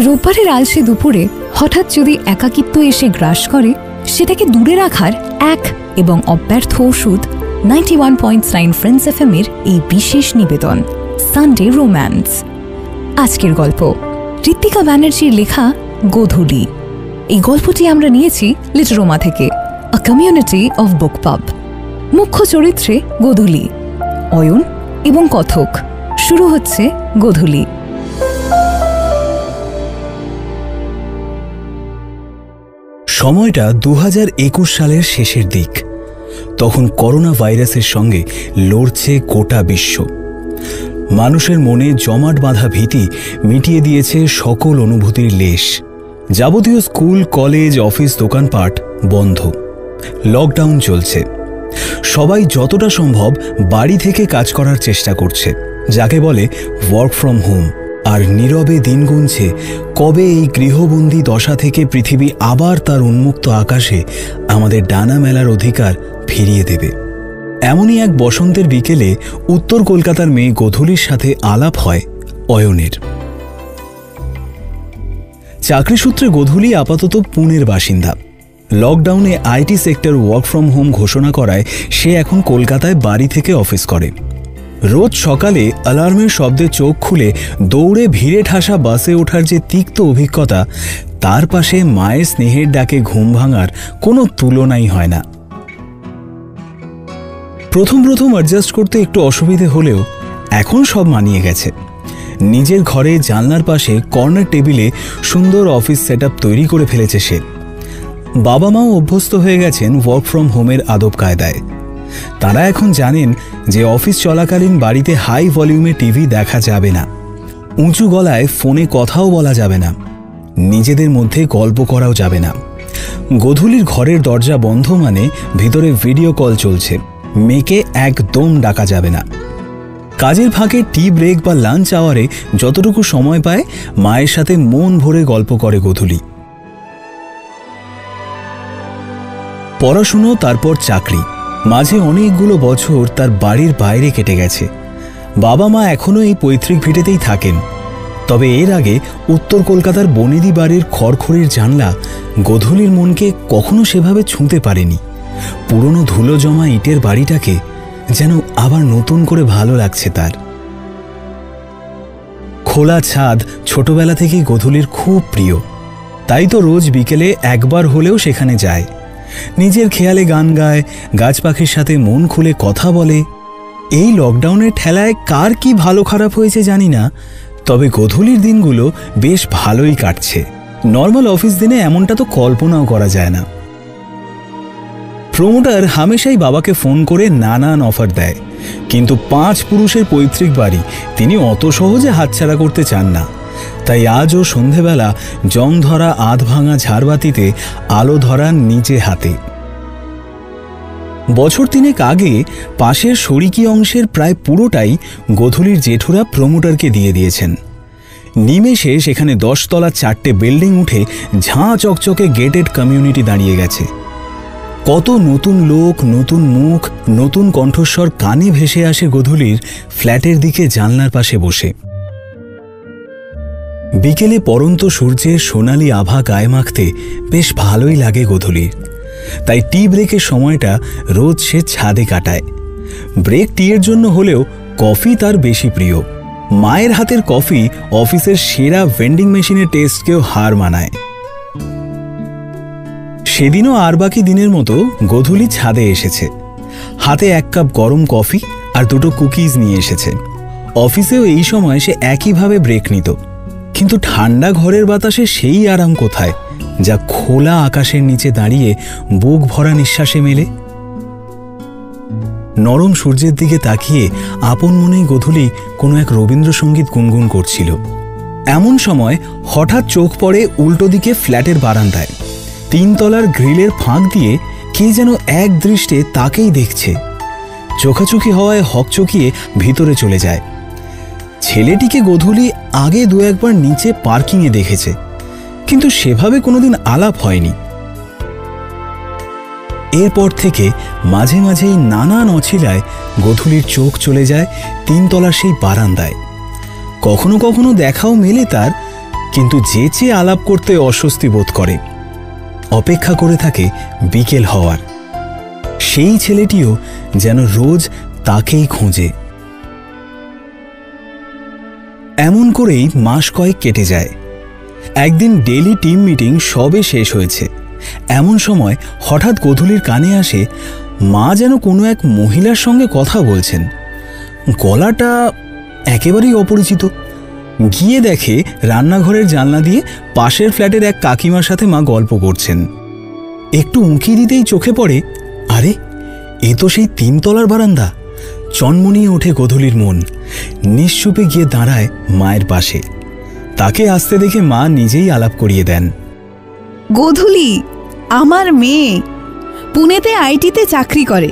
রোববারের আলসে দুপুরে হঠাৎ যদি একাকিত্ব এসে গ্রাস করে, সেটাকে দূরে রাখার এক এবং অব্যর্থ ওষুধ 91.9 ফ্রেন্ডস FM এর এই বিশেষ নিবেদন সানডে রোম্যান্স। আজকের গল্প ঋত্বিকা ব্যানার্জির লেখা গোধূলি। এই গল্পটি আমরা নিয়েছি লিটারোমা থেকে, আ কমিউনিটি অফ বুক পাব। মুখ্য চরিত্রে গোধূলি, অয়ন এবং কথক। শুরু হচ্ছে গোধূলি। সময়টা 2021 সালের শেষের দিক। তখন করোনা ভাইরাসের সঙ্গে লড়ছে গোটা বিশ্ব। মানুষের মনে জমাট বাঁধা ভীতি মিটিয়ে দিয়েছে সকল অনুভূতির লেশ। যাবতীয় স্কুল, কলেজ, অফিস, দোকানপাট বন্ধ। লকডাউন চলছে। সবাই যতটা সম্ভব বাড়ি থেকে কাজ করার চেষ্টা করছে, যাকে বলে ওয়ার্ক ফ্রম হোম। আর নীরবে দিন গুনছে কবে এই গৃহবন্দী দশা থেকে পৃথিবী আবার তার উন্মুক্ত আকাশে আমাদের ডানা মেলার অধিকার ফিরিয়ে দেবে। এমনই এক বসন্তের বিকেলে উত্তর কলকাতার মেয়ে গোধূলির সাথে আলাপ হয় অয়নের। চাকরি সূত্রে গোধূলি আপাতত পুনের বাসিন্দা। লকডাউনে IT sector work from home ঘোষণা করায় সে এখন কলকাতায় বাড়ি থেকে অফিস করে। রোজ সকালে অ্যালার্মের শব্দে চোখ খুলে দৌড়ে ভিড়ে ঠাসা বাসে ওঠার যে তিক্ত অভিজ্ঞতা, তার পাশে মায়ের স্নেহের ডাকে ঘুম ভাঙার কোনো তুলনাই হয় না। প্রথম অ্যাডজাস্ট করতে একটু অসুবিধে হলেও এখন সব মানিয়ে গেছে। নিজের ঘরে জানলার পাশে কর্নার টেবিলে সুন্দর অফিস সেটআপ তৈরি করে ফেলেছে সে। বাবা মাও অভ্যস্ত হয়ে গেছেন ওয়ার্ক ফ্রম হোমের আদব কায়দায়। তারা এখন জানেন যে অফিস চলাকালীন বাড়িতে হাই ভলিউমে টিভি দেখা যাবে না, উঁচু গলায় ফোনে কথাও বলা যাবে না, নিজেদের মধ্যে গল্প করাও যাবে না। গোধূলির ঘরের দরজা বন্ধ মানে ভিতরে ভিডিও কল চলছে, মেয়েকে একদম ডাকা যাবে না। কাজের ফাঁকে টি ব্রেক বা লাঞ্চ আওয়ারে যতটুকু সময় পায় মায়ের সাথে মন ভরে গল্প করে গোধূলি। পড়াশুনো, তারপর চাকরি, মাঝে অনেকগুলো বছর তার বাড়ির বাইরে কেটে গেছে। বাবা মা এখনও এই পৈতৃক ভিটেতেই থাকেন। তবে এর আগে উত্তর কলকাতার বনেদি বাড়ির খড়খড়ির জানলা গোধূলির মনকে কখনো সেভাবে ছুঁতে পারেনি। পুরনো ধুলো জমা ইটের বাড়িটাকে যেন আবার নতুন করে ভালো লাগছে তার। খোলা ছাদ ছোটবেলা থেকেই গোধূলির খুব প্রিয়, তাই তো রোজ বিকেলে একবার হলেও সেখানে যায়। নিজের খেয়ালে গান গায়, গাছ পাখির সাথে মন খুলে কথা বলে। এই লকডাউনের ঠেলায় কার কি ভালো খারাপ হয়েছে জানি না, তবে গোধূলির দিনগুলো বেশ ভালোই কাটছে। নর্মাল অফিস দিনে এমনটা তো কল্পনাও করা যায় না। প্রমোটার হামেশাই বাবাকে ফোন করে নানান অফার দেয়, কিন্তু 5 পুরুষের পৈতৃক বাড়ি তিনি অত সহজে হাতছাড়া করতে চান না। তাই আজও সন্ধেবেলা জং ধরা আধ ভাঙা ঝাড়বাতিতে আলো ধরান নিজে হাতে। বছর 3 আগে পাশের শরিকি অংশের প্রায় পুরোটাই গোধূলির জেঠুরা প্রমোটারকে দিয়ে দিয়েছেন। নিমেষে সেখানে 10 তলা 4টে বিল্ডিং উঠে ঝাঁ চকচকে গেটেড কমিউনিটি দাঁড়িয়ে গেছে। কত নতুন লোক, নতুন মুখ, নতুন কণ্ঠস্বর কানে ভেসে আসে গোধূলির ফ্ল্যাটের দিকে জানলার পাশে বসে। বিকেলে পরন্ত সূর্যের সোনালি আভা গায়ে মাখতে বেশ ভালোই লাগে গোধূলির। তাই টি ব্রেকের সময়টা রোজ সে ছাদে কাটায়। ব্রেক টিয়ের জন্য হলেও কফি তার বেশি প্রিয়। মায়ের হাতের কফি অফিসের সেরা ভেন্ডিং মেশিনের টেস্টকেও হার মানায়। সেদিনও আর বাকি দিনের মতো গোধূলি ছাদে এসেছে। হাতে 1 কাপ গরম কফি আর 2টো কুকিজ নিয়ে এসেছে। অফিসেও এই সময় সে একইভাবে ব্রেক নিত, কিন্তু ঠান্ডা ঘরের বাতাসে সেই আরাম কোথায় যা খোলা আকাশের নিচে দাঁড়িয়ে বুক ভরা নিঃশ্বাসে মেলে। নরম সূর্যের দিকে তাকিয়ে আপন মনেই গোধূলি কোনো এক রবীন্দ্রসঙ্গীত গুনগুন করছিল। এমন সময় হঠাৎ চোখ পড়ে উল্টো দিকে ফ্ল্যাটের বারান্দায়। 3 তলার গ্রিলের ফাঁক দিয়ে কে যেন এক দৃষ্টে তাকেই দেখছে। চোখাচোখি হওয়ায় হকচকিয়ে ভিতরে চলে যায়। ছেলেটিকে গোধূলি আগে 2-1 বার নিচে পার্কিংয়ে দেখেছে, কিন্তু সেভাবে কোনোদিন আলাপ হয়নি। এরপর থেকে মাঝে মাঝেই নানান অছিলায় গোধূলির চোখ চলে যায় 3 তলার সেই বারান্দায়। কখনো কখনো দেখাও মেলে তার, কিন্তু যেচে আলাপ করতে অস্বস্তি বোধ করে। অপেক্ষা করে থাকে বিকেল হওয়ার। সেই ছেলেটিও যেন রোজ তাকেই খোঁজে। এমন করেই মাস কয়েক কেটে যায়। একদিন ডেইলি টিম মিটিং সবে শেষ হয়েছে। এমন সময় হঠাৎ গোধূলির কানে আসে মা যেন কোনো এক মহিলার সঙ্গে কথা বলছেন। গলাটা একেবারেই অপরিচিত। গিয়ে দেখে রান্নাঘরের জানলা দিয়ে পাশের ফ্ল্যাটের এক কাকিমার সাথে মা গল্প করছেন। একটু উঁকি দিতেই চোখে পড়ে, আরে এ তো সেই 3 তলার বারান্দা। চনমনিয়ে ওঠে গোধূলির মন। নিশ্চুপে গিয়ে দাঁড়ায় মায়ের পাশে। তাকে আসতে দেখে মা নিজেই আলাপ করিয়ে দেন। গোধূলি আমার মেয়ে, পুনেতে আইটিতে চাকরি করে।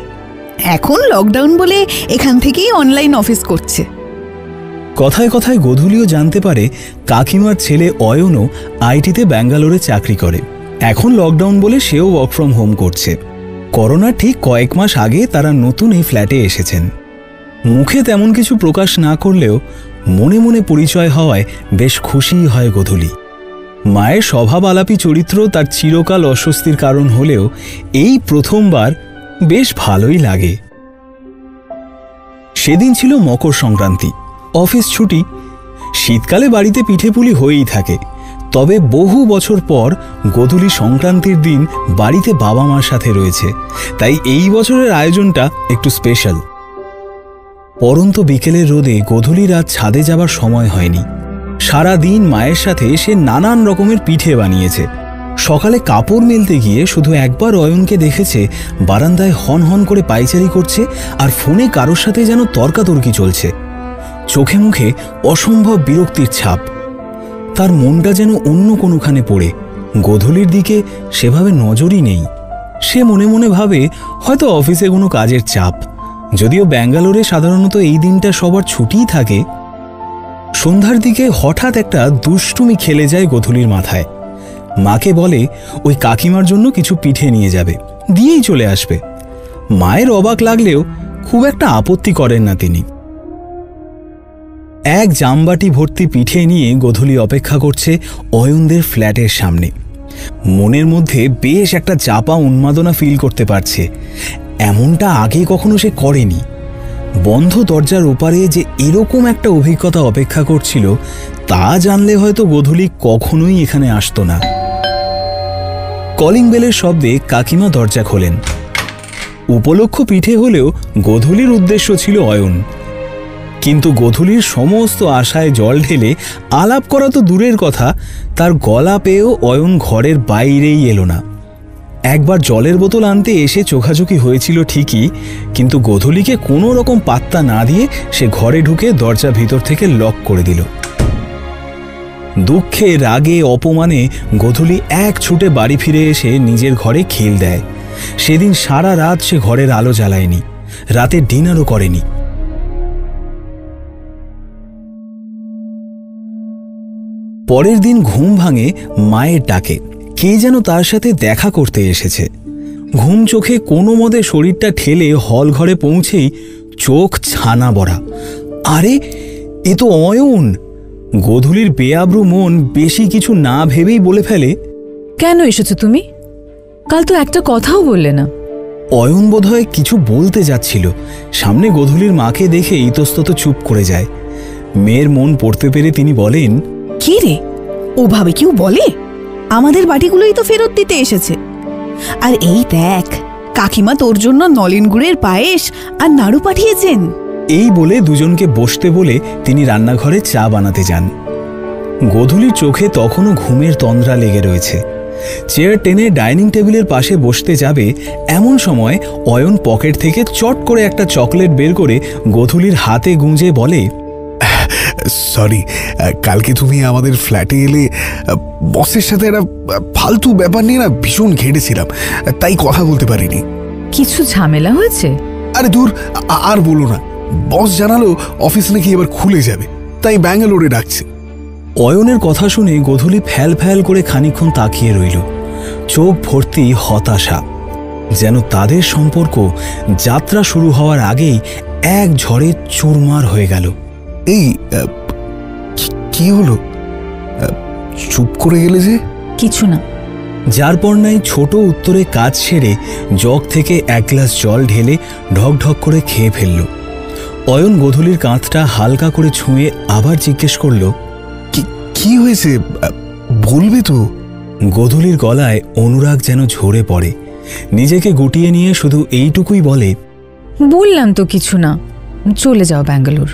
এখন লকডাউন বলে এখান থেকেই অনলাইন অফিস করছে। কথায় কথায় গোধূলিও জানতে পারে কাকিমার ছেলে অয়নও আইটিতে ব্যাঙ্গালোরে চাকরি করে। এখন লকডাউন বলে সেও ওয়ার্ক ফ্রম হোম করছে। করোনার ঠিক কয়েক মাস আগে তারা নতুন এই ফ্ল্যাটে এসেছেন। মুখে তেমন কিছু প্রকাশ না করলেও মনে মনে পরিচয় হওয়ায় বেশ খুশিই হয় গোধূলি। মায়ের স্বভাব আলাপী চরিত্র তার চিরকাল অস্বস্তির কারণ হলেও এই প্রথমবার বেশ ভালোই লাগে। সেদিন ছিল মকর সংক্রান্তি। অফিস ছুটি। শীতকালে বাড়িতে পিঠেপুলি হয়েই থাকে। তবে বহু বছর পর গোধূলি সংক্রান্তির দিন বাড়িতে বাবা মার সাথে রয়েছে, তাই এই বছরের আয়োজনটা একটু স্পেশাল। পরন্ত বিকেলের রোদে গোধূলি রাত ছাদে যাবার সময় হয়নি। সারা দিন মায়ের সাথে সে নানান রকমের পিঠে বানিয়েছে। সকালে কাপড় মেলতে গিয়ে শুধু একবার অয়নকে দেখেছে বারান্দায় হন হন করে পায়চারি করছে আর ফোনে কারোর সাথে যেন তর্কাতর্কি চলছে। চোখে মুখে অসম্ভব বিরক্তির ছাপ। তার মনটা যেন অন্য কোনোখানে পড়ে। গোধূলির দিকে সেভাবে নজরই নেই। সে মনে মনে ভাবে হয়তো অফিসে কোনো কাজের চাপ, যদিও ব্যাঙ্গালোরে সাধারণত এই দিনটা সবার ছুটিই থাকে। সন্ধ্যার দিকে হঠাৎ একটা দুষ্টুমি খেলে যায় গোধূলির মাথায়। মাকে বলে ওই কাকিমার জন্য কিছু পিঠে নিয়ে যাবে, দিয়েই চলে আসবে। মায়ের অবাক লাগলেও খুব একটা আপত্তি করেন না তিনি। এক জামবাটি ভর্তি পিঠে নিয়ে গোধূলি অপেক্ষা করছে অয়নদের ফ্ল্যাটের সামনে। মনের মধ্যে বেশ একটা চাপা উন্মাদনা ফিল করতে পারছে। এমনটা আগে কখনো সে করেনি। বন্ধ দরজার ওপারে যে এরকম একটা অভিজ্ঞতা অপেক্ষা করছিল তা জানলে হয়তো গোধূলি কখনোই এখানে আসতো না। কলিং বেলের শব্দে কাকিমা দরজা খোলেন। উপলক্ষ পিঠে হলেও গোধূলির উদ্দেশ্য ছিল অয়ন। কিন্তু গোধূলির সমস্ত আশায় জল ঢেলে আলাপ করা তো দূরের কথা, তার গলা পেয়েও অয়ন ঘরের বাইরেই এলো না। একবার জলের বোতল আনতে এসে চোখাচোখি হয়েছিল ঠিকই, কিন্তু গোধূলিকে কোনো রকম পাত্তা না দিয়ে সে ঘরে ঢুকে দরজা ভিতর থেকে লক করে দিল। দুঃখে রাগে অপমানে গোধূলি এক ছুটে বাড়ি ফিরে এসে নিজের ঘরে খিল দেয়। সেদিন সারা রাত সে ঘরের আলো জ্বালায়নি, রাতে ডিনারও করেনি। পরের দিন ঘুম ভাঙে মায়ের ডাকে। কে যেন তার সাথে দেখা করতে এসেছে। ঘুম চোখে কোনো মতে শরীরটা ঠেলে হল ঘরে পৌঁছেই চোখ ছানা বড়া। আরে এ তো অয়ন! গোধূলির বেআব্রু মন বেশি কিছু না ভেবেই বলে ফেলে, কেন এসেছো তুমি? কাল তো একটা কথাও বললে না। অয়ন বোধহয় কিছু বলতে যাচ্ছিল, সামনে গোধূলির মাকে দেখে ইতস্তত চুপ করে যায়। মেয়ের মন পড়তে পেরে তিনি বলেন, কি রে, ওভাবে কেউ বলে? আমাদের বাটিগুলোই তো ফেরত দিতে এসেছে। আর এই দেখ, কাকিমা তোর জন্য নলেন গুড়ের পায়েস আর নাড়ু পাঠিয়েছেন। এই বলে দুজনকে বসতে বলে তিনি রান্নাঘরে চা বানাতে যান। গোধূলির চোখে তখনও ঘুমের তন্দ্রা লেগে রয়েছে। চেয়ার টেনে ডাইনিং টেবিলের পাশে বসতে যাবে এমন সময় অয়ন পকেট থেকে চট করে একটা চকলেট বের করে গোধূলির হাতে গুঁজে বলে, সরি, কালকে তুমি আমাদের ফ্ল্যাটে এলে বসের সাথে একটা ফালতু ব্যাপার নিয়ে না ভীষণ ঘেটেছিলাম, তাই কথা বলতে পারিনি। কিছু ঝামেলা হয়েছে? আরে দূর, আর বলো না। বস জানালো অফিস নাকি এবার খুলে যাবে, তাই ব্যাঙ্গালোরে ডাকছে। অয়নের কথা শুনে গোধূলি ফ্যাল ফ্যাল করে খানিকক্ষণ তাকিয়ে রইল। চোখ ভর্তি হতাশা, যেন তাদের সম্পর্ক যাত্রা শুরু হওয়ার আগেই এক ঝড়ে চুরমার হয়ে গেল। এই কি হলো? চুপ করে গেলে যে? কিছু না। যার পর নাই ছোট উত্তরে কাজ সেরে জগ থেকে এক গ্লাস জল ঢেলে ঢকঢক করে খেয়ে ফেলল। অয়ন গোধূলির কাঁধটা হালকা করে ছুঁয়ে আবার জিজ্ঞেস করল, কি হয়েছে, বলবে তো? গোধূলির গলায় অনুরাগ যেন ঝরে পড়ে। নিজেকে গুটিয়ে নিয়ে শুধু এইটুকুই বলে, বললাম তো কিছু না, চলে যাও ব্যাঙ্গালোর।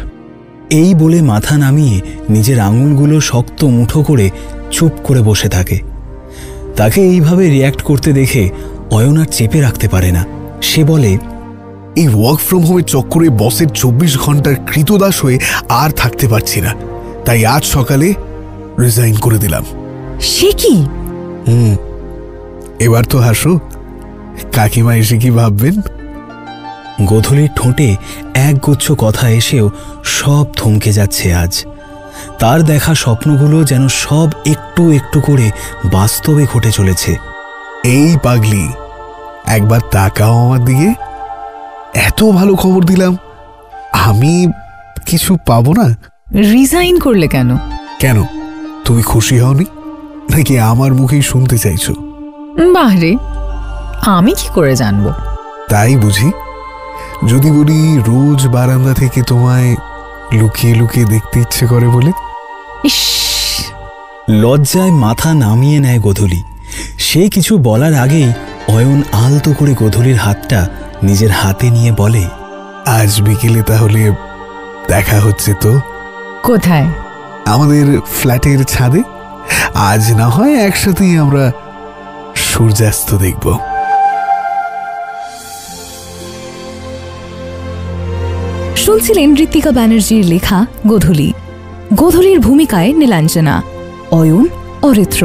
এই বলে মাথা নামিয়ে নিজের আঙুলগুলো শক্ত মুঠো করে চুপ করে বসে থাকে। তাকে এইভাবে রিয়্যাক্ট করতে দেখে অয়ন আর চেপে রাখতে পারে না। সে বলে, এই ওয়ার্ক ফ্রম হোমের চক্করে বসের 24 ঘন্টার কৃতদাস হয়ে আর থাকতে পারছি না, তাই আজ সকালে রিজাইন করে দিলাম। সে কি? এবার তো হাসো, কাকিমা এসে কি ভাববেন? গোধূলির ঠোঁটে একগুচ্ছ কথা এসেও সব থমকে যাচ্ছে আজ। তার দেখা স্বপ্নগুলো যেন সব একটু একটু করে বাস্তবে ঘটে চলেছে। এই পাগলি, একবার তাকাও আমার দিকে। এত ভালো খবর দিলাম, আমি কিছু পাবো না? রিজাইন করলে কেন? কেন, তুমি খুশি হওনি নাকি আমার মুখেই শুনতে চাইছো? বাহরে, আমি কি করে জানবো? তাই বুঝি? যদি বলি রোজ বারান্দা থেকে তোমায় লুকিয়ে লুকিয়ে দেখতে ইচ্ছে করে বলে? ইস! লজ্জায় মাথা নামিয়ে নেয় গোধূলি। সে কিছু বলার আগেই অয়ন আলতো করে গোধূলির হাতটা নিজের হাতে নিয়ে বলে, আজ বিকেলে তাহলে দেখা হচ্ছে তো? কোথায়? আমাদের ফ্ল্যাটের ছাদে। আজ না হয় একসাথেই আমরা সূর্যাস্ত দেখব। শুনছিলেন ঋত্বিকা ব্যানার্জির লেখা গোধূলি। গোধূলির ভূমিকায় নীলাঞ্জনা, অয়ন অরিত্র,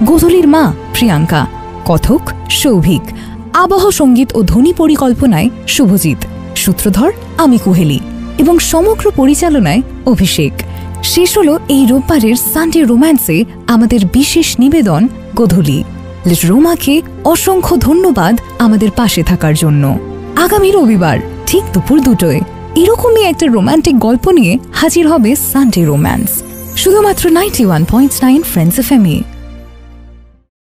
গোধূলির মা প্রিয়াঙ্কা, কথক সৌভিক, আবহ সঙ্গীত ও ধ্বনি পরিকল্পনায় শুভজিৎ, সূত্রধর আমি কুহেলি এবং সমগ্র পরিচালনায় অভিষেক। শেষ হলো এই রোববারের সানডে রোম্যান্সে আমাদের বিশেষ নিবেদন গোধূলি। রোমাকে অসংখ্য ধন্যবাদ আমাদের পাশে থাকার জন্য। আগামী রবিবার ঠিক দুপুর 2টায় এরকমই একটা রোমান্টিক গল্প নিয়ে হাজির হবে সানডে রোম্যান্স, শুধুমাত্র 91.9 ফ্রেন্ডস এফএম এ।